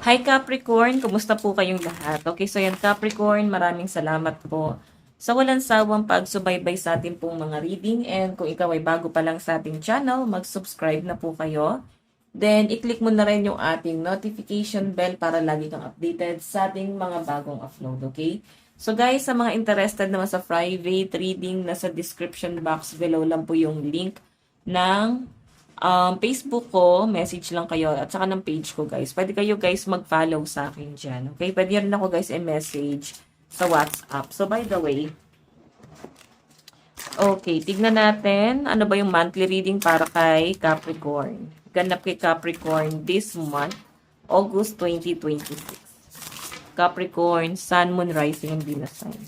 Hi Capricorn, kumusta po kayong lahat? Okay, so yan Capricorn, maraming salamat po sa walang sawang pagsubaybay sa ating pong mga reading, and kung ikaw ay bago pa lang sa ating channel, mag-subscribe na po kayo. Then, i-click mo na rin yung ating notification bell para lagi kang updated sa ating mga bagong upload, okay? So guys, sa mga interested naman sa private reading, nasa description box below lang po yung link ng Facebook ko, message lang kayo at saka ng page ko guys. Pwede kayo guys mag-follow sa akin dyan. Okay? Pwede rin ako guys i-message sa WhatsApp. So by the way, okay, tignan natin ano ba yung monthly reading para kay Capricorn. Ganap kay Capricorn this month, August 2026. Capricorn, Sun, Moon, Rising, and Venus sign.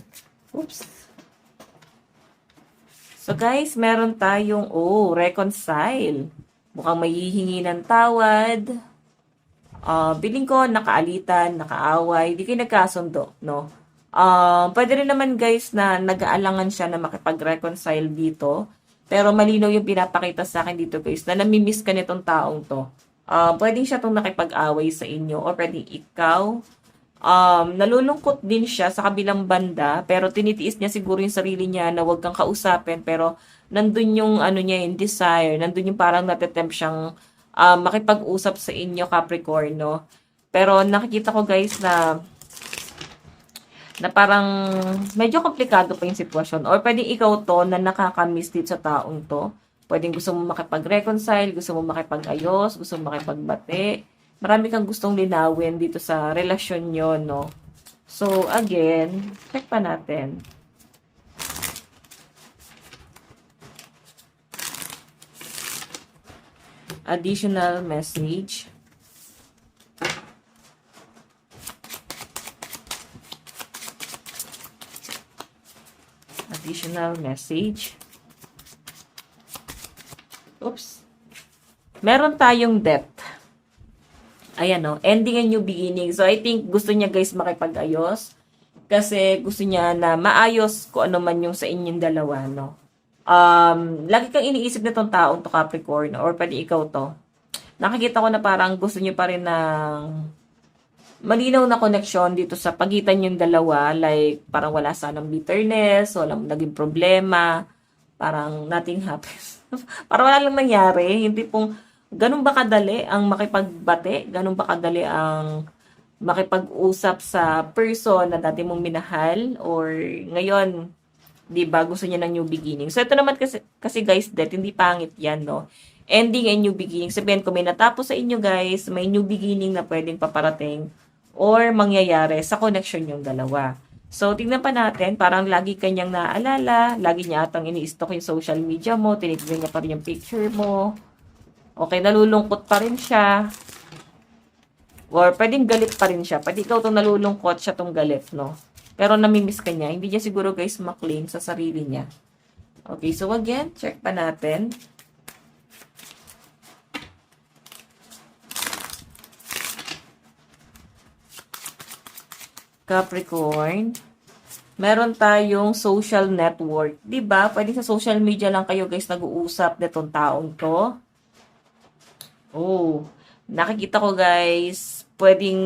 Oops. So guys, meron tayong, reconcile. Mukhang may hihingi ng tawad. Biling ko, nakaalitan, nakaaway, di kayo nagkasundo, no? Pwede rin naman guys na nag-aalangan siya na makipag-reconcile dito. Pero malinaw yung pinapakita sa akin dito guys, na namimiss ka nitong taong to. Pwedeng siya itong nakipag-away sa inyo, o pwedeng ikaw, nalulungkot din siya sa kabilang banda, pero tinitiis niya siguro yung sarili niya na wag kang kausapin, pero nandun yung ano niya, yung desire, nandun yung parang natitempt siyang makipag-usap sa inyo, Capricorn, no? Pero nakikita ko guys na parang medyo komplikado pa yung sitwasyon, or pwedeng ikaw to na nakakamiss dito sa taong to. Pwedeng gusto mo makipag-reconcile, gusto mo makipag-ayos, gusto mo makipagbati. Marami kang gustong linawin dito sa relasyon nyo, no? So, again, check pa natin. Additional message. Additional message. Oops. Meron tayong debt. Ayan, no? Ending and new beginning. So, I think gusto niya guys makipag-ayos. Kasi gusto niya na maayos kung ano man yung sa inyong dalawa, no? Lagi kang iniisip na tong taong to, Capricorn, or pwede ikaw to. Nakikita ko na parang gusto niyo pa rin ng malinaw na connection dito sa pagitan yung dalawa. Like, parang wala sanang bitterness, walang naging problema, parang nothing happens. Parang wala lang nangyari. Hindi pong ganun ba kadali ang makipagbate? Ganun ba kadali ang makipag-usap sa person na dati mong minahal? Or ngayon, di ba, gusto niya ng new beginning? So, ito naman kasi guys, hindi pangit yan, no? Ending and new beginning. Sabihin ko, may natapos sa inyo guys, may new beginning na pwedeng paparating or mangyayari sa connection yung dalawa. So, tingnan pa natin, parang lagi kanyang naaalala, lagi niya atang ini-stalk yung social media mo, tinitignan niya pa rin yung picture mo. Okay, nalulungkot pa rin siya. Or pwedeng galit pa rin siya. Pwede ikaw itong nalulungkot, siya itong galit, no? Pero namimiss ka niya. Hindi niya siguro guys maklaim sa sarili niya. Okay, so again, check pa natin. Capricorn. Meron tayong social network. Diba? Pwede sa social media lang kayo guys nag-uusap netong taong to. Oh, nakikita ko guys, pwedeng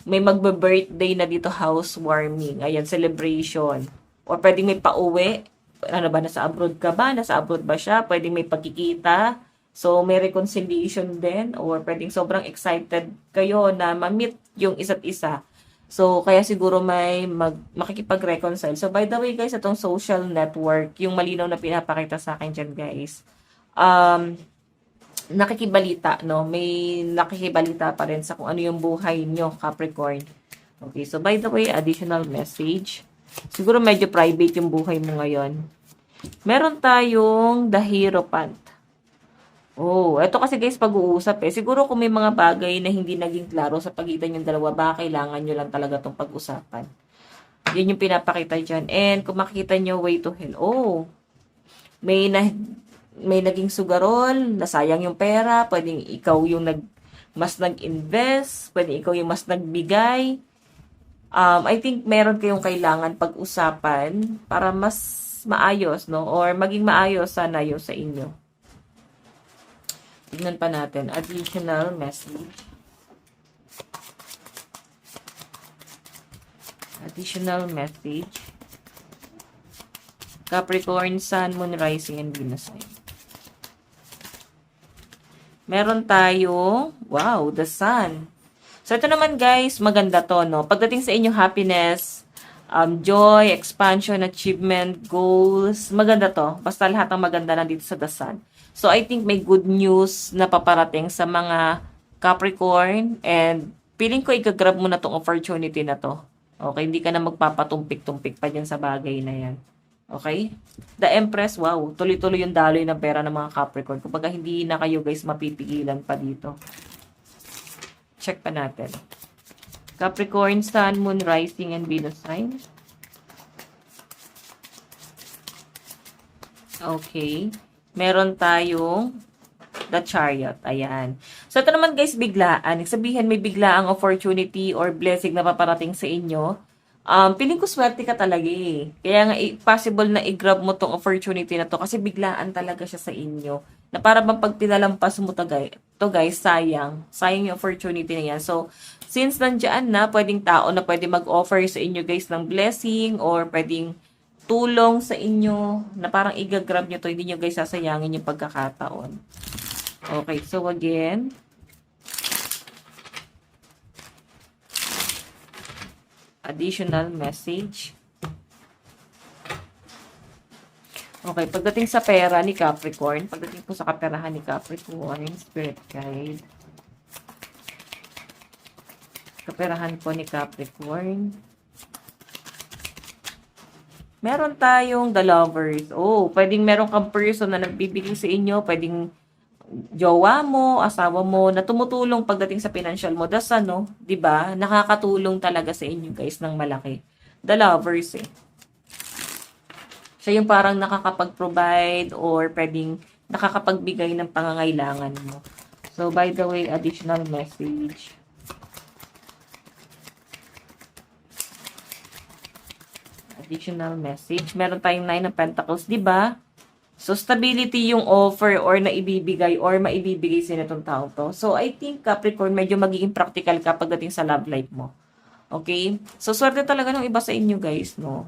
may magbe-birthday na dito, housewarming. Ayan, celebration. Or pwedeng may pauwi. Ano ba, nasa abroad ka ba? Nasa abroad ba siya? Pwedeng may pagkikita. So, may reconciliation din. Or pwedeng sobrang excited kayo na ma-meet yung isa't isa. So, kaya siguro may makikipag-reconcile. So, by the way guys, itong social network, yung malinaw na pinapakita sa akin dyan guys, nakikibalita, no? May nakikibalita pa rin sa kung ano yung buhay nyo, Capricorn. Okay, so by the way, additional message. Siguro medyo private yung buhay mo ngayon. Meron tayong The Hierophant. Oh, eto kasi guys, pag-uusap eh. Siguro kung may mga bagay na hindi naging klaro sa pagitan yung dalawa, baka kailangan nyo lang talaga itong pag-usapan. Yan yung pinapakita dyan. And kung makikita nyo, way to hell. Oh, may naging sugarol, nasayang yung pera, pwedeng ikaw yung mas nag-invest, pwedeng ikaw yung mas nagbigay. I think meron kayong kailangan pag-usapan para mas maayos, no? Or maging maayos sana yung sa inyo. Tignan pa natin. Additional message. Additional message. Capricorn, Sun, Moon, Rising, and Venus sign. Meron tayo, wow, the Sun. So, ito naman guys, maganda to, no? Pagdating sa inyong happiness, joy, expansion, achievement, goals, maganda to. Basta lahat ng maganda nandito sa the Sun. So, I think may good news na paparating sa mga Capricorn and feeling ko i-grab mo na tong opportunity na to. Okay, hindi ka na magpapatumpik-tumpik pa dyan sa bagay na yan. Okay? The Empress, wow, tuloy-tuloy yung daloy ng pera ng mga Capricorn. Kapag hindi na kayo guys mapipigilan pa dito. Check pa natin. Capricorn, Sun, Moon, Rising, and Venus sign. Okay. Meron tayong the Chariot. Ayan. So, ito naman guys, biglaan. Sabihin may biglaang opportunity or blessing na paparating sa inyo. Piling ko swerte ka talaga eh. Kaya nga, possible na i-grab mo tong opportunity na to kasi biglaan talaga siya sa inyo. Na para bang pag pinalampas mo to guys, sayang. Sayang yung opportunity na yan. So, since nandiyan na, pwedeng tao na pwede mag-offer sa inyo guys ng blessing or pwedeng tulong sa inyo na parang i-grab nyo to, hindi nyo guys sasayangin yung pagkakataon. Okay, so again, additional message. Okay, pagdating sa pera ni Capricorn, pagdating po sa kaperahan ni Capricorn, Spirit Guide. Kaperahan po ni Capricorn. Meron tayong the Lovers. Oh, pwedeng meron kang person na nagbibigay sa inyo, pwedeng jowa mo, asawa mo, na tumutulong pagdating sa financial mo. Das ano, 'di ba? Nakakatulong talaga sa inyo guys ng malaki. The Lovers eh. Siya yung parang nakakapag-provide or pwedeng nakakapagbigay ng pangangailangan mo. So, by the way, additional message. Additional message. Meron tayong 9 of Pentacles, di ba? So, stability yung offer or naibibigay or maibibigay sa itong tao to. So, I think Capricorn, medyo magiging practical ka pagdating sa love life mo. Okay? So, swerte talaga ng iba sa inyo, guys, no?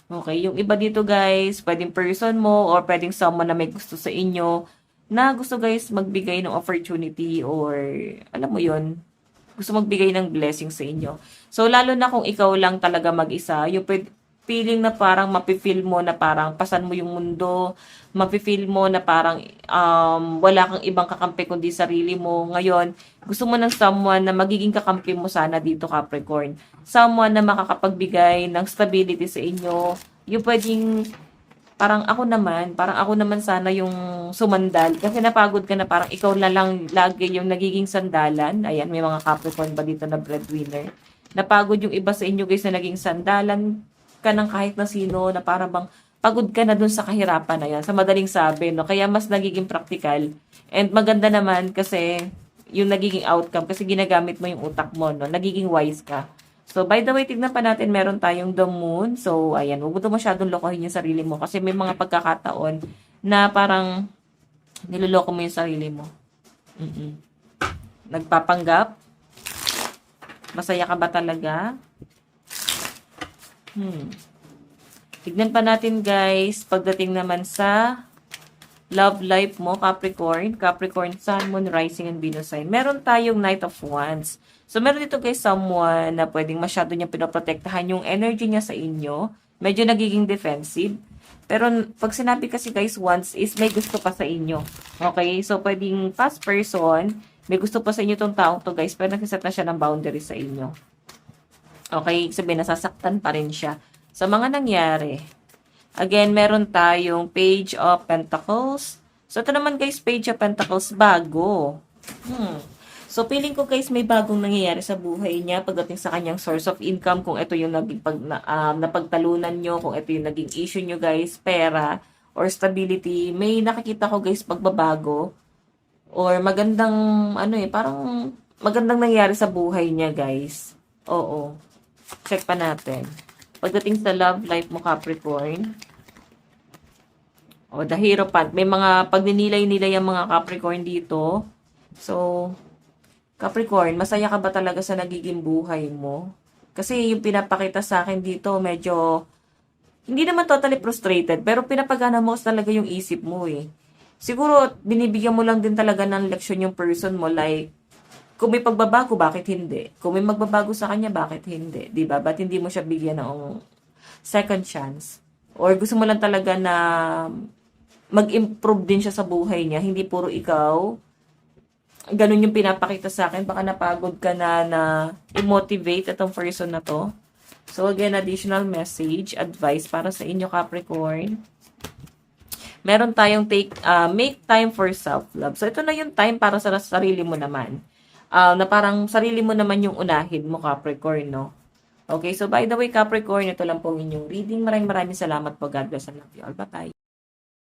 Okay, yung iba dito guys, pwedeng person mo or pwedeng someone na may gusto sa inyo na gusto guys magbigay ng opportunity or alam mo yon, gusto magbigay ng blessing sa inyo. So lalo na kung ikaw lang talaga mag-isa, yung feeling na parang mapifeel mo na parang pasan mo yung mundo, mapifeel mo na parang wala kang ibang kakampi kundi sarili mo. Ngayon, gusto mo ng someone na magiging kakampi mo sana dito, Capricorn. Someone na makakapagbigay ng stability sa inyo. Yung pwedeng, parang ako naman sana yung sumandal. Kasi napagod ka na parang ikaw na lang lagi yung nagiging sandalan. Ayan, may mga Capricorn ba dito na breadwinner. Napagod yung iba sa inyo guys na naging sandalan ka ng kahit na sino, na para bang pagod ka na dun sa kahirapan na yan. Sa madaling sabi, no? Kaya mas nagiging practical. And maganda naman kasi yung nagiging outcome kasi ginagamit mo yung utak mo, no? Nagiging wise ka. So, by the way, tignan pa natin, meron tayong the moon. So, ayan, huwag mo masyadong lokohin yung sarili mo kasi may mga pagkakataon na parang niloloko mo yung sarili mo. Nagpapanggap? Masaya ka ba talaga? Tignan pa natin guys, pagdating naman sa love life mo, Capricorn, Sun, Moon, Rising, and Venus sign. Meron tayong Knight of Wands. So, meron dito guys someone na pwedeng masyado niya pinoprotektahan yung energy niya sa inyo. Medyo nagiging defensive. Pero, pag sinabi kasi guys, Wands is may gusto pa sa inyo. Okay? So, pwedeng past person, may gusto pa sa inyo tong taong to guys, pero nagsiset na siya ng boundaries sa inyo. Okay? Sabihin, nasasaktan pa rin siya sa mga nangyari. Again, meron tayong Page of Pentacles. So, ito naman guys, Page of Pentacles, bago. So, feeling ko guys, may bagong nangyayari sa buhay niya pagdating sa kanyang source of income. Kung ito yung naging napagtalunan nyo, kung ito yung naging issue nyo guys, pera or stability, may nakikita ko guys pagbabago or magandang, parang magandang nangyayari sa buhay niya guys. Oo. Check pa natin. Pagdating sa love life mo, Capricorn. O, the Hierophant. May mga pagninilay-nilay ang mga Capricorn dito. So, Capricorn, masaya ka ba talaga sa nagiging buhay mo? Kasi yung pinapakita sa akin dito, medyo, hindi naman totally frustrated, pero pinapagana mo talaga yung isip mo eh. Siguro, binibigyan mo lang din talaga ng leksyon yung person mo, like, kung may pagbabago, bakit hindi? Kung may magbabago sa kanya, bakit hindi? 'Di ba? Ba't hindi mo siya bigyan ng second chance? Or gusto mo lang talaga na mag-improve din siya sa buhay niya, hindi puro ikaw. Ganun yung pinapakita sa akin. Baka napagod ka na i-motivate itong person na to. So again, additional message, advice para sa inyo Capricorn. Meron tayong make time for self-love. So ito na yung time para sa sarili mo naman. Na parang sarili mo naman yung unahin mo Capricorn, no? Okay, so by the way Capricorn, ito lang po inyong reading. Maraming salamat po. God bless and love you all. Bye-bye.